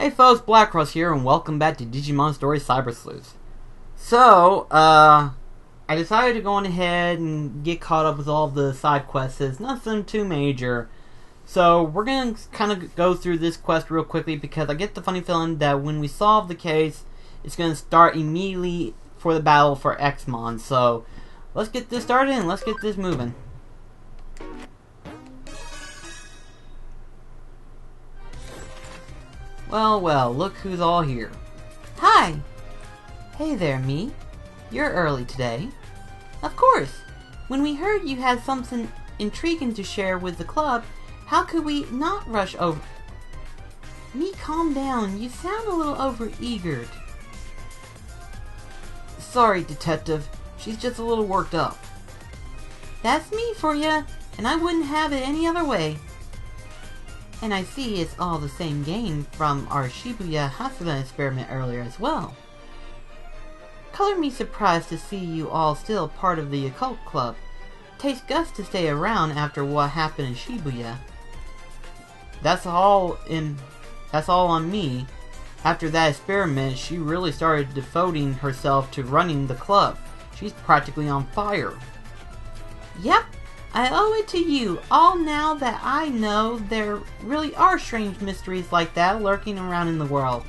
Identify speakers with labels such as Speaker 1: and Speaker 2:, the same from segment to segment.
Speaker 1: Hey folks, Blackcross here, and welcome back to Digimon Story Cyber Sleuth. So, I decided to go on ahead and get caught up with all the side quests. It's nothing too major. So, we're going to kind of go through this quest real quickly because I get the funny feeling that when we solve the case, it's going to start immediately for the battle for Xmon. So, let's get this started and let's get this moving. Well, look who's all here. Hi! Hey there, me. You're early today. Of course! When we heard you had something intriguing to share with the club, how could we not rush over? Me, calm down. You sound a little overeager. Sorry, Detective. She's just a little worked up. That's me for ya, and I wouldn't have it any other way. And I see it's all the same game from our Shibuya Hasuna experiment earlier as well. Color me surprised to see you all still part of the occult club. Takes guts to stay around after what happened in Shibuya. That's all on me. After that experiment, she really started devoting herself to running the club. She's practically on fire. Yep. I owe it to you all now that I know there really are strange mysteries like that lurking around in the world.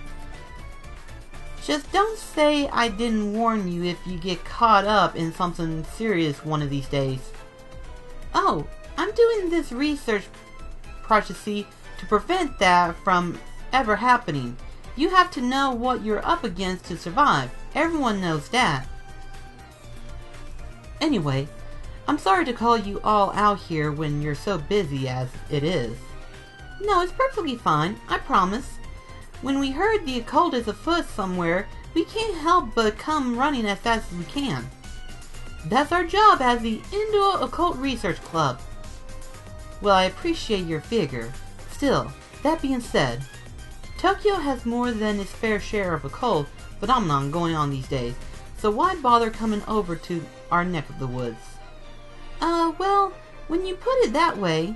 Speaker 1: Just don't say I didn't warn you if you get caught up in something serious one of these days. Oh, I'm doing this research process to prevent that from ever happening. You have to know what you're up against to survive. Everyone knows that. Anyway, I'm sorry to call you all out here when you're so busy as it is. No, it's perfectly fine, I promise. When we heard the occult is afoot somewhere, we can't help but come running as fast as we can. That's our job as the Indo Occult Research Club. Well, I appreciate your figure. Still, that being said, Tokyo has more than its fair share of occult phenomenon going on these days, so why bother coming over to our neck of the woods? Well, when you put it that way...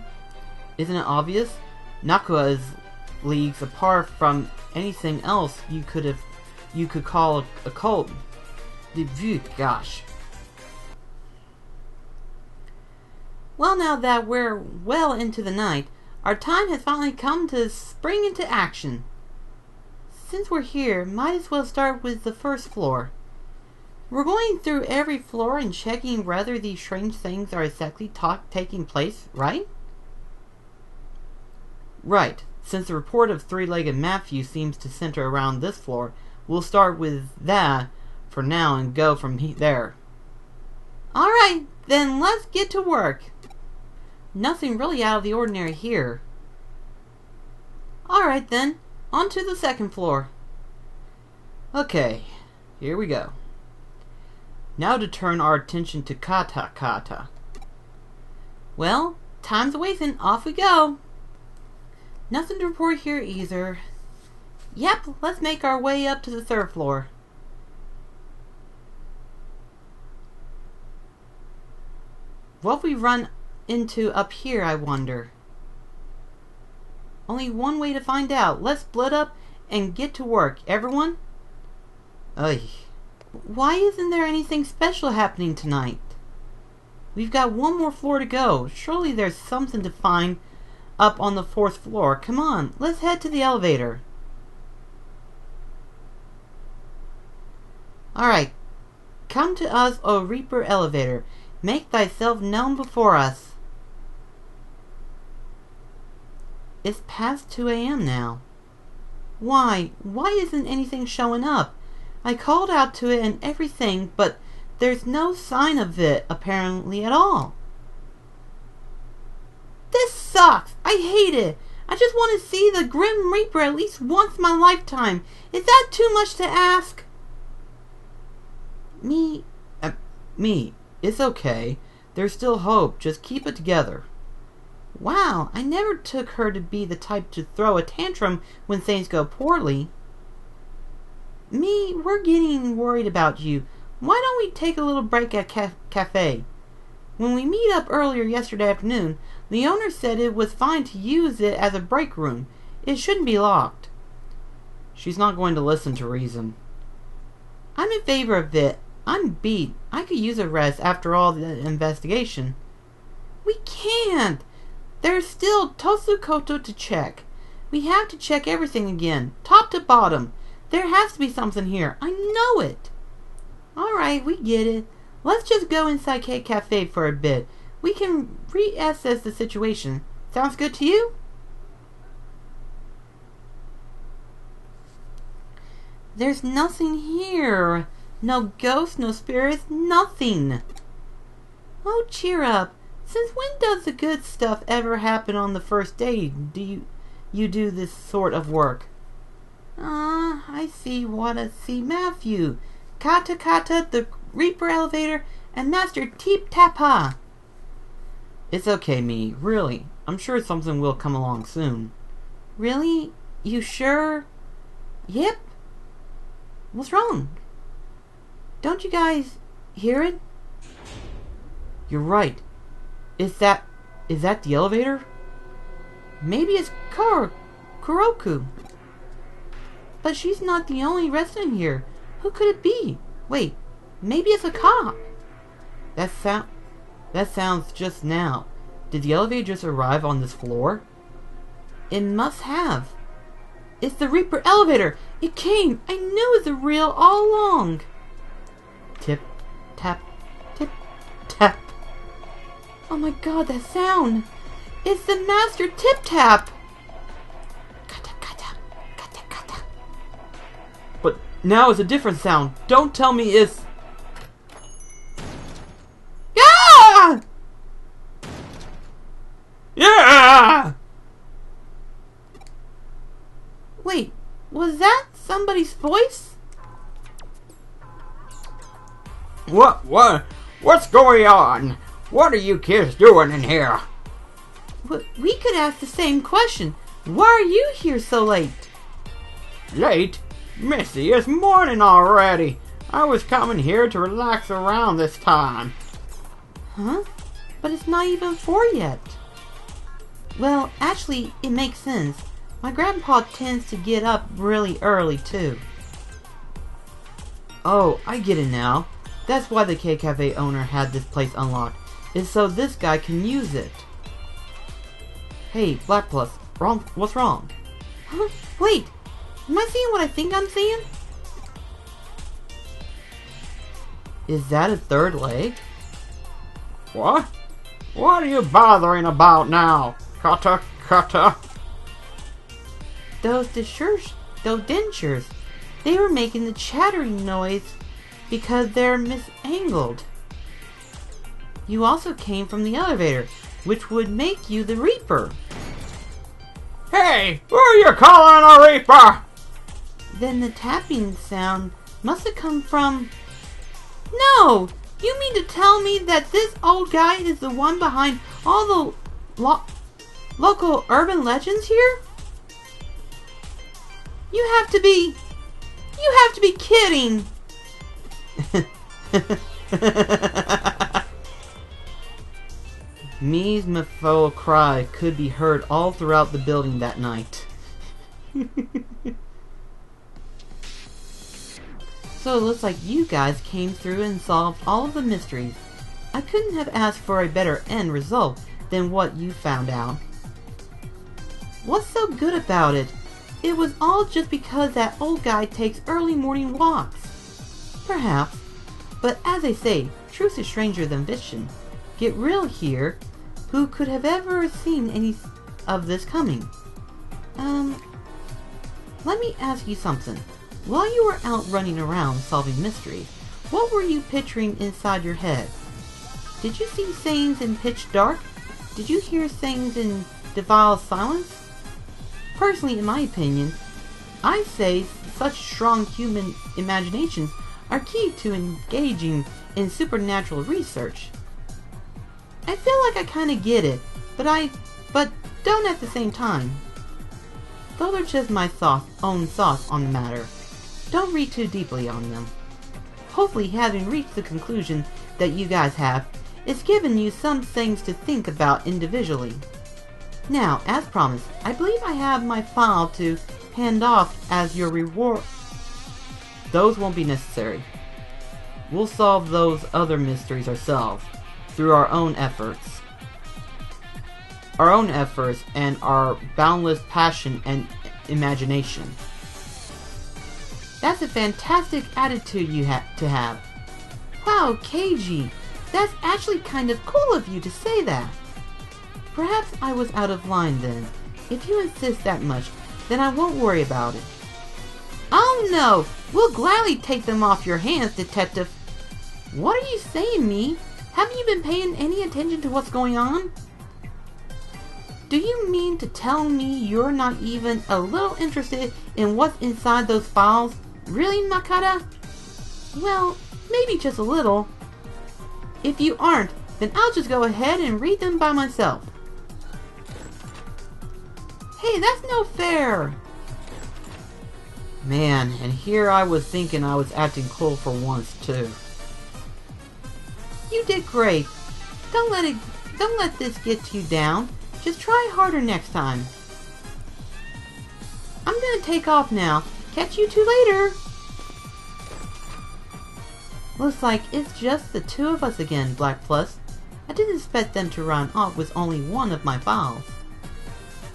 Speaker 1: Isn't it obvious? Nakua is leagues apart from anything else you could call a cult. Gosh. Well, now that we're well into the night, our time has finally come to spring into action. Since we're here, might as well start with the first floor. We're going through every floor and checking whether these strange things are exactly taking place, right? Right. Since the report of three-legged Matthew seems to center around this floor, we'll start with that for now and go from there. Alright, then let's get to work. Nothing really out of the ordinary here. Alright then, on to the second floor. Okay, here we go. Now to turn our attention to Kata. Well, time's wasting. Off we go. Nothing to report here either. Yep, let's make our way up to the third floor. What have we run into up here, I wonder? Only one way to find out. Let's split up and get to work. Everyone? Ugh. Why isn't there anything special happening tonight? We've got one more floor to go. Surely there's something to find up on the fourth floor. Come on, let's head to the elevator. Alright. Come to us, O Reaper Elevator. Make thyself known before us. It's past 2 a.m. now. Why isn't anything showing up? I called out to it and everything, but there's no sign of it, apparently, at all. This sucks! I hate it! I just want to see the Grim Reaper at least once in my lifetime. Is that too much to ask? Me, it's okay. There's still hope. Just keep it together. Wow, I never took her to be the type to throw a tantrum when things go poorly. Me, we're getting worried about you. Why don't we take a little break at cafe? When we meet up earlier yesterday afternoon, the owner said it was fine to use it as a break room. It shouldn't be locked. She's not going to listen to reason. I'm in favor of it. I'm beat. I could use a rest after all the investigation. We can't! There's still Tosukoto to check. We have to check everything again, top to bottom. There has to be something here. I know it. Alright, we get it. Let's just go inside Cafe for a bit. We can reassess the situation. Sounds good to you? There's nothing here. No ghosts, no spirits, nothing. Oh, cheer up. Since when does the good stuff ever happen on the first day? Do you do this sort of work? I see Matthew. Kata, the Reaper elevator, and Master Teep Tapa. It's okay, me. Really. I'm sure something will come along soon. Really? You sure? Yep. What's wrong? Don't you guys hear it? You're right. Is that the elevator? Maybe it's Kuroku. But she's not the only resident here. Who could it be? Wait, maybe it's a cop. That sounds just now. Did the elevator just arrive on this floor? It must have. It's the Reaper elevator. It came. I knew it was real all along. Tip, tap, tip, tap. Oh my god, that sound! It's the Master Tip Tap! Kata, kata, kata, kata. But now it's a different sound. Don't tell me it's... Ah! Yeah! Wait, was that somebody's voice?
Speaker 2: What's going on? What are you kids doing in here?
Speaker 1: We could ask the same question. Why are you here so late?
Speaker 2: Late? Missy, it's morning already. I was coming here to relax around this time.
Speaker 1: Huh? But it's not even 4 yet. Well, actually, it makes sense. My grandpa tends to get up really early, too. Oh, I get it now. That's why the K-Cafe owner had this place unlocked. Is so this guy can use it. Hey, Black Plus, what's wrong? Huh? Wait, am I seeing what I think I'm seeing? Is that a third leg?
Speaker 2: What? What are you bothering about now? Kata, kata.
Speaker 1: Those dentures, they were making the chattering noise because they're misangled. You also came from the elevator, which would make you the Reaper.
Speaker 2: Hey, who are you calling a Reaper?
Speaker 1: Then the tapping sound must have come from... No! You mean to tell me that this old guy is the one behind all the local urban legends here? You have to be kidding! Me's muffled cry could be heard all throughout the building that night. So it looks like you guys came through and solved all of the mysteries. I couldn't have asked for a better end result than what you found out. What's so good about it? It was all just because that old guy takes early morning walks. Perhaps. But as they say, truth is stranger than fiction. Get real here. Who could have ever seen any of this coming? Let me ask you something. While you were out running around solving mysteries, what were you picturing inside your head? Did you see things in pitch dark? Did you hear things in defiled silence? Personally, in my opinion, I say such strong human imaginations are key to engaging in supernatural research. I feel like I kind of get it, but don't at the same time. Those are just my own thoughts on the matter. Don't read too deeply on them. Hopefully, having reached the conclusion that you guys have, it's given you some things to think about individually. Now, as promised, I believe I have my file to panned off as your reward. Those won't be necessary. We'll solve those other mysteries ourselves, through our own efforts. Our own efforts and our boundless passion and imagination. That's a fantastic attitude you have to have. Wow, KG, that's actually kind of cool of you to say that. Perhaps I was out of line then. If you insist that much, then I won't worry about it. Oh no! We'll gladly take them off your hands, Detective. What are you saying, me? Haven't you been paying any attention to what's going on? Do you mean to tell me you're not even a little interested in what's inside those files? Really, Makata? Well, maybe just a little. If you aren't, then I'll just go ahead and read them by myself. Hey, that's no fair! Man, and here I was thinking I was acting cool for once, too. You did great. Don't let this get you down. Just try harder next time. I'm gonna take off now. Catch you two later. Looks like it's just the two of us again, Black Plus. I didn't expect them to run off with only one of my files.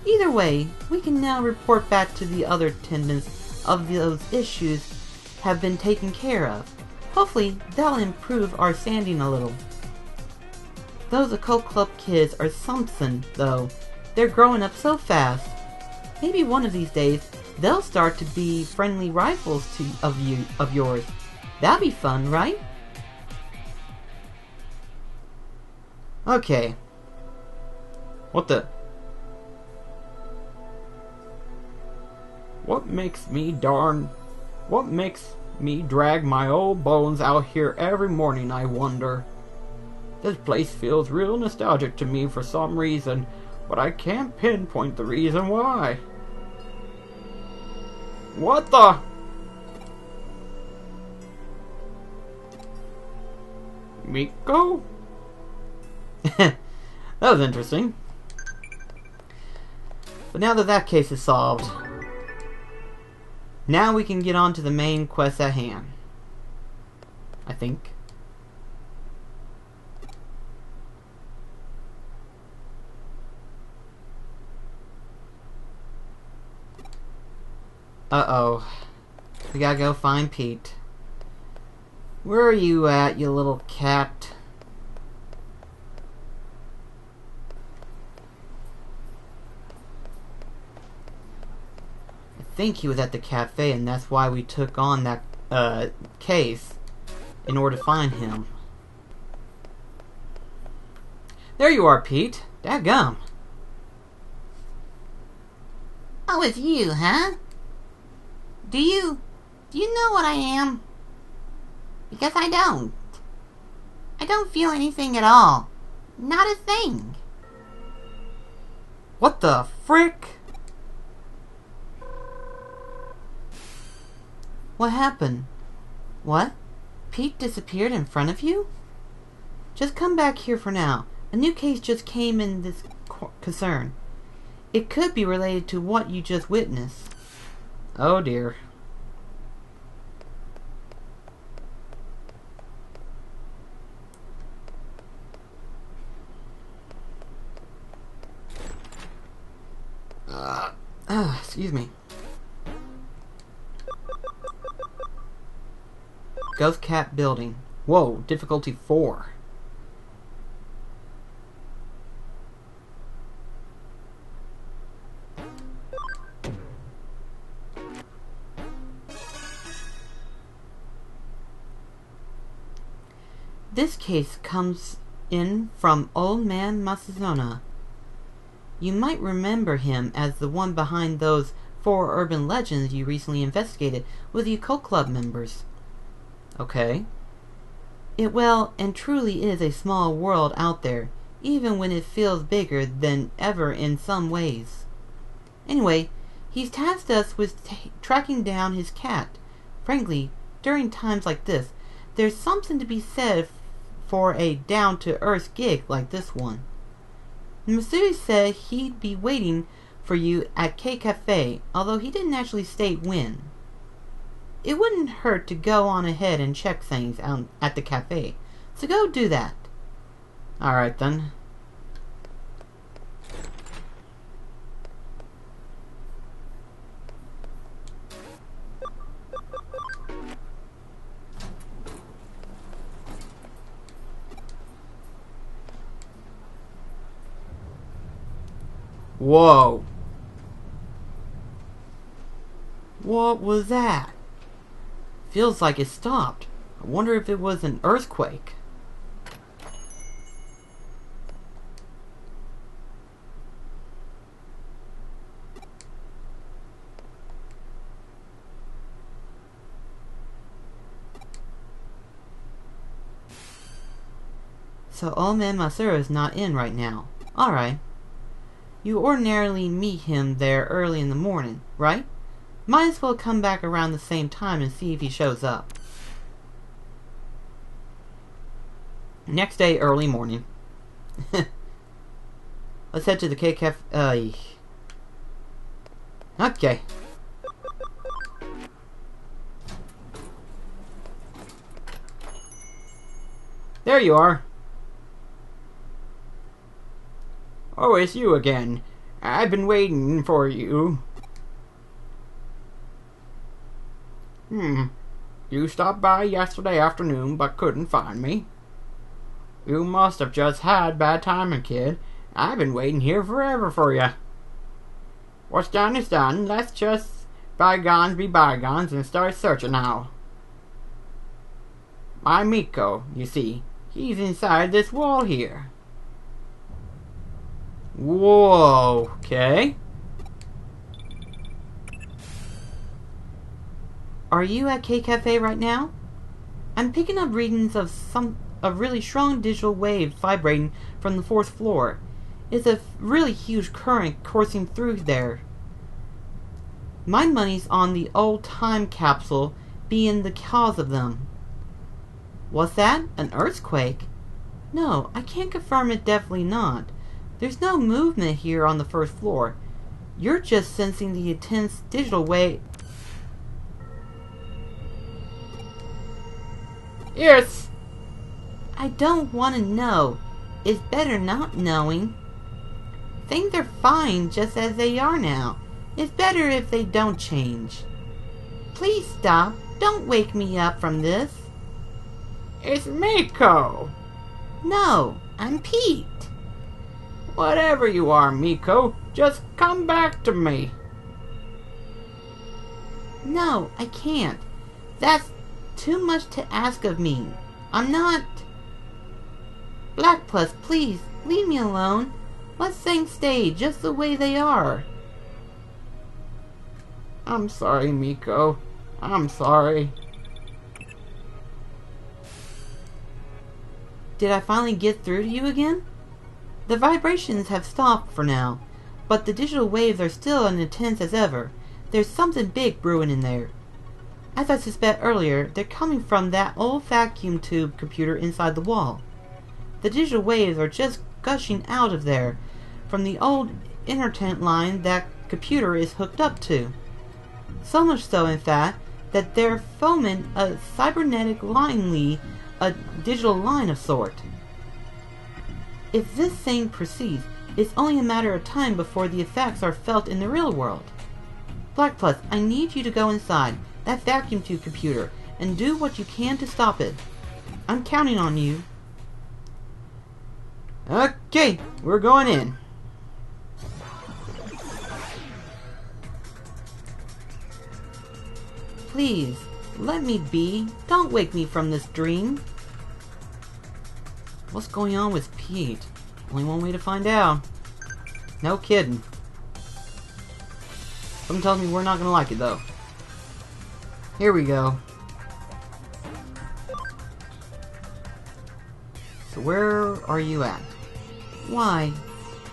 Speaker 1: Either way, we can now report back to the other attendants of those issues have been taken care of. Hopefully, that'll improve our standing a little. Those Occult Club kids are something, though. They're growing up so fast. Maybe one of these days, they'll start to be friendly rivals of yours. That'd be fun, right? Okay. What the?
Speaker 2: What makes me drag my old bones out here every morning, I wonder? This place feels real nostalgic to me for some reason, but I can't pinpoint the reason why. What the? Miko?
Speaker 1: That was interesting. But now that that case is solved, now we can get on to the main quest at hand. I think. Uh-oh. We gotta go find Pete. Where are you at, you little cat? I think he was at the cafe, and that's why we took on that case in order to find him. There you are, Pete. Dadgum.
Speaker 3: Oh, it's you, huh? Do you know what I am? Because I don't. I don't feel anything at all. Not a thing.
Speaker 1: What the frick? What happened? What? Pete disappeared in front of you? Just come back here for now. A new case just came in this concern. It could be related to what you just witnessed. Oh dear. Excuse me. Ghost Cat Building. Whoa, difficulty 4. This case comes in from Old Man Masazona. You might remember him as the one behind those 4 urban legends you recently investigated with the Occult Club members. Okay. It well and truly is a small world out there, even when it feels bigger than ever in some ways. Anyway, he's tasked us with tracking down his cat. Frankly, during times like this, there's something to be said for a down-to-earth gig like this one. Masui said he'd be waiting for you at K Cafe, although he didn't actually state when. It wouldn't hurt to go on ahead and check things out at the cafe, so go do that.
Speaker 2: Alright then. Whoa.
Speaker 1: What was that? Feels like it stopped. I wonder if it was an earthquake. So Old Man Masura is not in right now. Alright. You ordinarily meet him there early in the morning, right? Might as well come back around the same time and see if he shows up.
Speaker 2: Next day, early morning.
Speaker 1: Let's head to the K-Cafe.
Speaker 2: Okay. There you are. Oh, it's you again. I've been waiting for you. You stopped by yesterday afternoon but couldn't find me. You must have just had bad timing, kid. I've been waiting here forever for you. What's done is done. Let's just bygones be bygones and start searching now. My Miko, you see, he's inside this wall here.
Speaker 1: Whoa, okay. Are you at K-Cafe right now? I'm picking up readings of a really strong digital wave vibrating from the 4th floor. It's a really huge current coursing through there. My money's on the old time capsule being the cause of them. What's that? An earthquake? No, I can't confirm it, definitely not. There's no movement here on the 1st floor. You're just sensing the intense digital wave.
Speaker 2: Yes.
Speaker 1: I don't want to know. It's better not knowing. Things are fine just as they are now. It's better if they don't change. Please stop. Don't wake me up from this.
Speaker 2: It's Miko.
Speaker 1: No, I'm Pete.
Speaker 2: Whatever you are, Miko, just come back to me.
Speaker 1: No, I can't. That's too much to ask of me. I'm not... Black Plus, please, leave me alone. Let things stay just the way they are.
Speaker 2: I'm sorry, Miko. I'm sorry.
Speaker 1: Did I finally get through to you again? The vibrations have stopped for now, but the digital waves are still as intense as ever. There's something big brewing in there. As I suspect earlier, they're coming from that old vacuum tube computer inside the wall. The digital waves are just gushing out of there from the old internet line that computer is hooked up to. So much so, in fact, that they're forming a cybernetic line, a digital line of sort. If this thing proceeds, it's only a matter of time before the effects are felt in the real world. Black Plus, I need you to go inside that vacuum tube computer and do what you can to stop it. I'm counting on you.
Speaker 2: Okay, we're going in.
Speaker 1: Please, let me be. Don't wake me from this dream. What's going on with Pete? Only one way to find out. No kidding. Something tells me we're not gonna like it though. Here we go. So where are you at? Why?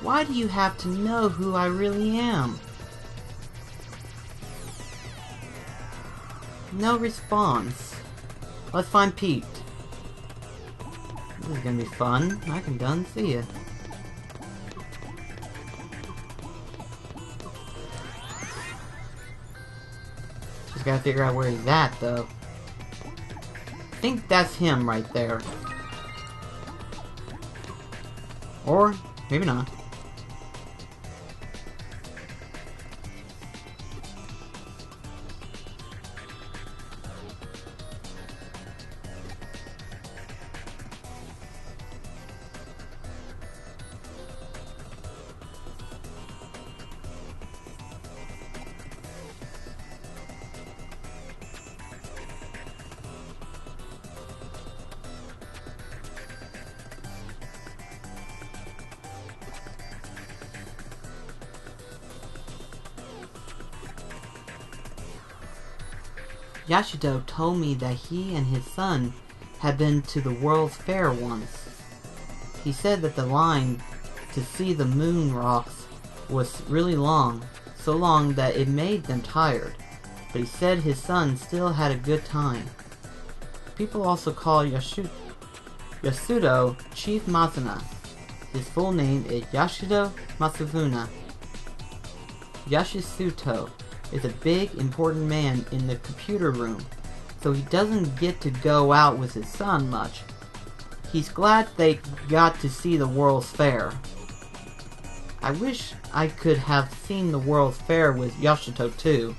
Speaker 1: Why do you have to know who I really am? No response. Let's find Pete. This is gonna be fun. I can done see it.
Speaker 2: Gotta figure out where he's at, though. I think that's him right there. Or, maybe not.
Speaker 1: Yashito told me that he and his son had been to the World's Fair once. He said that the line to see the moon rocks was really long, so long that it made them tired, but he said his son still had a good time. People also call Yasuto Chief Masuna. His full name is Yashito Masafuna. Yashisuto is a big, important man in the computer room, so he doesn't get to go out with his son much. He's glad they got to see the World's Fair. I wish I could have seen the World's Fair with Yashito too,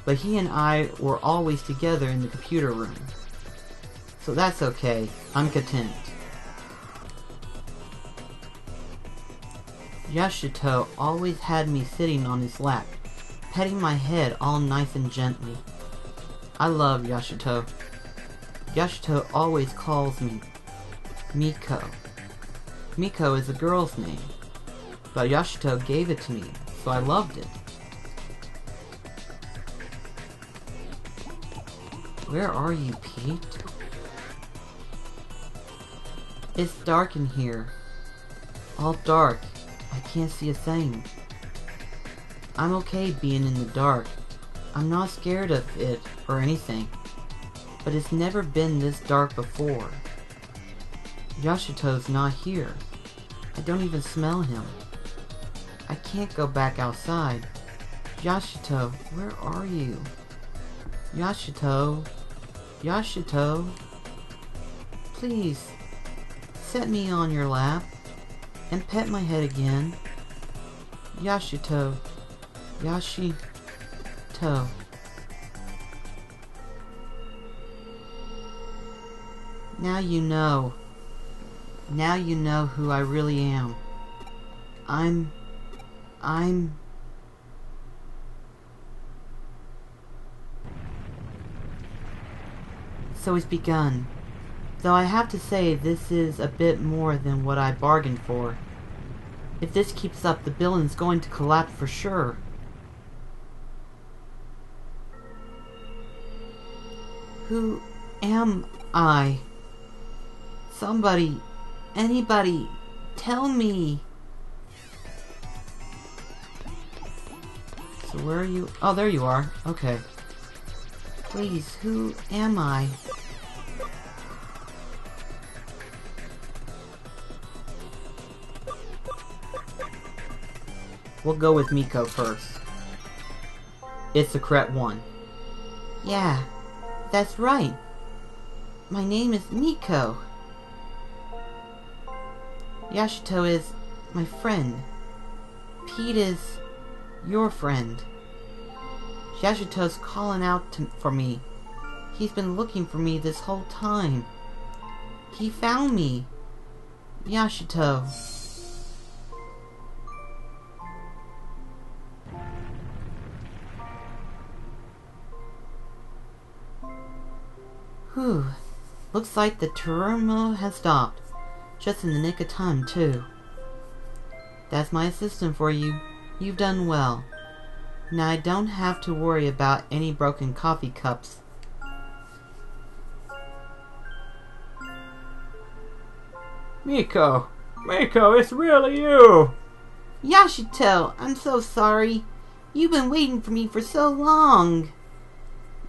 Speaker 1: but he and I were always together in the computer room. So that's okay, I'm content. Yashito always had me sitting on his lap, petting my head all nice and gently. I love Yashito. Yashito always calls me Miko. Miko is a girl's name, but Yashito gave it to me, so I loved it. Where are you, Pete? It's dark in here. All dark. I can't see a thing. I'm okay being in the dark. I'm not scared of it or anything. But it's never been this dark before. Yashito's not here. I don't even smell him. I can't go back outside. Yashito, where are you? Yashito. Yashito. Please, set me on your lap and pet my head again. Yashito. Yashito. Now you know. Now you know who I really am. I'm... So it's begun. Though I have to say this is a bit more than what I bargained for. If this keeps up, the building's going to collapse for sure. Who am I? Somebody, anybody, tell me. So where are you? Oh, there you are. Okay. Please, who am I? We'll go with Miko first. It's the correct one. Yeah, that's right. My name is Miko. Yashito is my friend. Pete is your friend. Yashito's calling out for me. He's been looking for me this whole time. He found me. Yashito. Whew. Looks like the turmoil has stopped. Just in the nick of time, too. That's my assistant for you. You've done well. Now I don't have to worry about any broken coffee cups.
Speaker 2: Miko! Miko, it's really you!
Speaker 1: Yashito, I'm so sorry. You've been waiting for me for so long.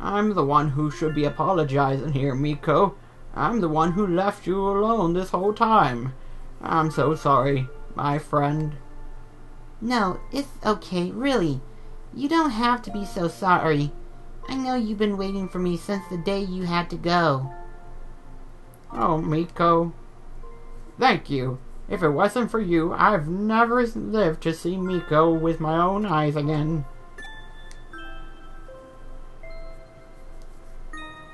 Speaker 2: I'm the one who should be apologizing here, Miko. I'm the one who left you alone this whole time. I'm so sorry, my friend.
Speaker 1: No, it's okay, really. You don't have to be so sorry.
Speaker 3: I know you've been waiting for me since the day you had to go.
Speaker 2: Oh, Miko. Thank you. If it wasn't for you, I've never lived to see Miko with my own eyes again.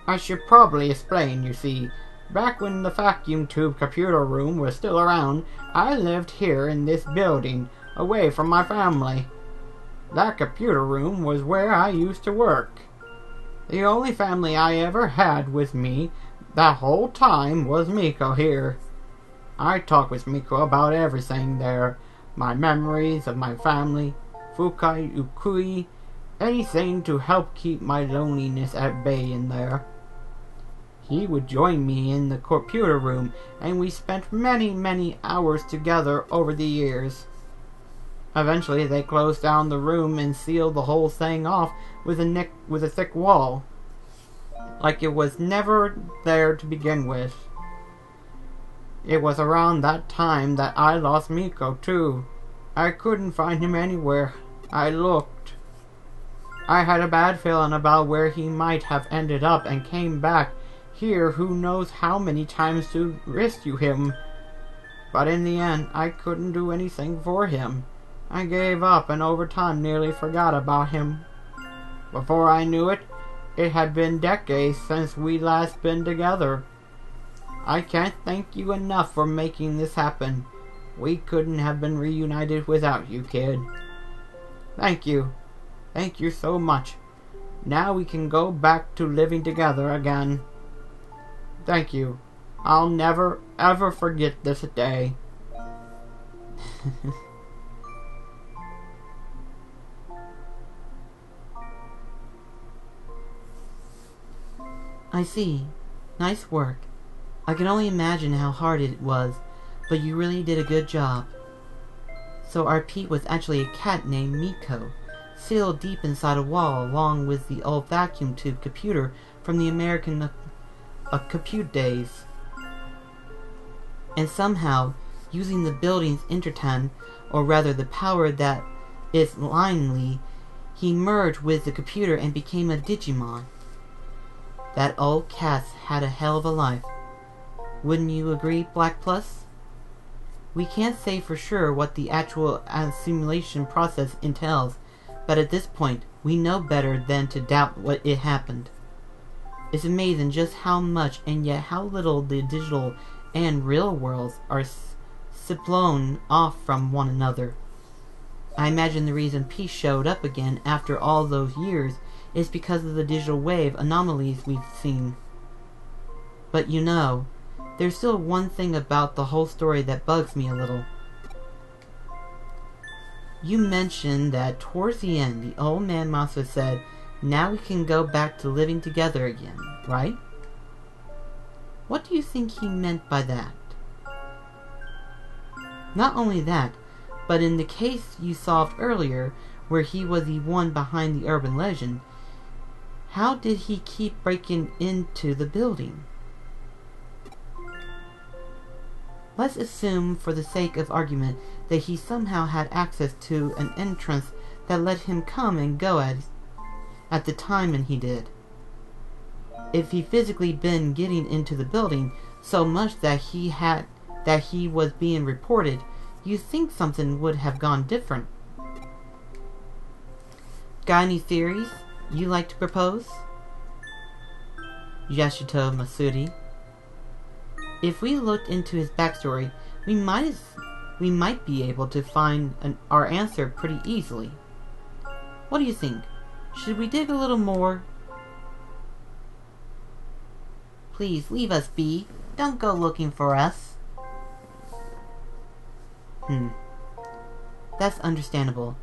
Speaker 2: I should probably explain, you see. Back when the vacuum tube computer room was still around, I lived here in this building, away from my family. That computer room was where I used to work. The only family I ever had with me that whole time was Miko here. I talked with Miko about everything there. My memories of my family, Fukai Ukui, anything to help keep my loneliness at bay in there. He would join me in the computer room, and we spent many hours together over the years. Eventually, they closed down the room and sealed the whole thing off with a thick wall, like it was never there to begin with. It was around that time that I lost Miko, too. I couldn't find him anywhere. I looked. I had a bad feeling about where he might have ended up and came back here who knows how many times to rescue him. But in the end, I couldn't do anything for him. I gave up and over time nearly forgot about him. Before I knew it, it had been decades since we last been together. I can't thank you enough for making this happen. We couldn't have been reunited without you, kid. Thank you. Thank you so much. Now we can go back to living together again. Thank you. I'll never, ever forget this day.
Speaker 1: I see. Nice work. I can only imagine how hard it was, but you really did a good job. So our Pete was actually a cat named Miko, sealed deep inside a wall along with the old vacuum tube computer from the American compute days. And somehow, using the building's interton, or rather the power that is linely, he merged with the computer and became a Digimon. That old cat had a hell of a life. Wouldn't you agree, Black Plus? We can't say for sure what the actual assimilation process entails, but at this point, we know better than to doubt what it happened. It's amazing just how much and yet how little the digital and real worlds are splown off from one another. I imagine the reason peace showed up again after all those years is because of the digital wave anomalies we've seen. But you know, there's still one thing about the whole story that bugs me a little. You mentioned that towards the end, the old man monster said, "Now we can go back to living together again," right? What do you think he meant by that? Not only that, but in the case you solved earlier, where he was the one behind the urban legend, how did he keep breaking into the building? Let's assume, for the sake of argument, that he somehow had access to an entrance that let him come and go at the time and he did. If he physically been getting into the building so much that he was being reported, you'd think something would have gone different. Got any theories you like to propose? Yashito Masuri. If we looked into his backstory, we might be able to find our answer pretty easily. What do you think? Should we dig a little more?
Speaker 3: Please leave us be. Don't go looking for us.
Speaker 1: That's understandable.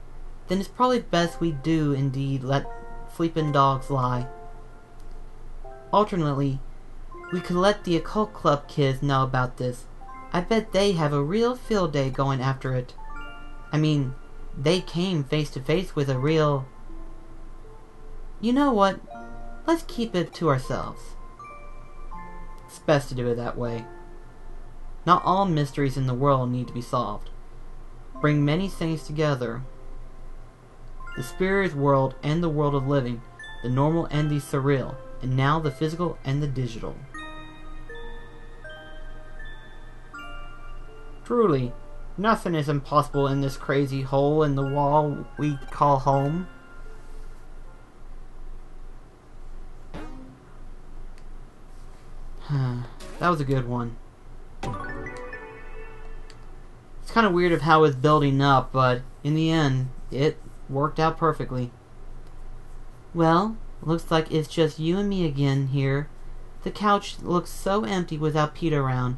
Speaker 1: Then it's probably best we do indeed let sleeping dogs lie. Alternately, we could let the occult club kids know about this. I bet they have a real field day going after it. I mean, they came face to face with a real... You know what? Let's keep it to ourselves. It's best to do it that way. Not all mysteries in the world need to be solved. Bring many things together. The spirit world and the world of living. the normal and the surreal, and now the physical and the digital. Truly, nothing is impossible in this crazy hole in the wall we call home. That was a good one. It's kind of weird of how it's building up, but in the end, it worked out perfectly. Well, looks like it's just you and me again here. The couch looks so empty without Pete around.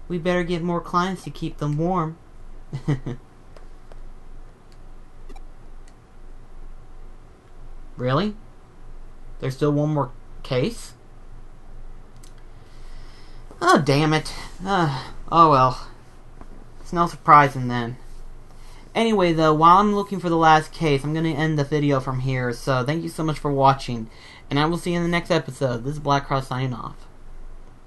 Speaker 1: We better get more clients to keep them warm. Really? There's still one more case? Oh, damn it. Oh well. It's no surprising then. Anyway, though, while I'm looking for the last case, I'm going to end the video from here. So, thank you so much for watching. And I will see you in the next episode. This is Black Cross signing off.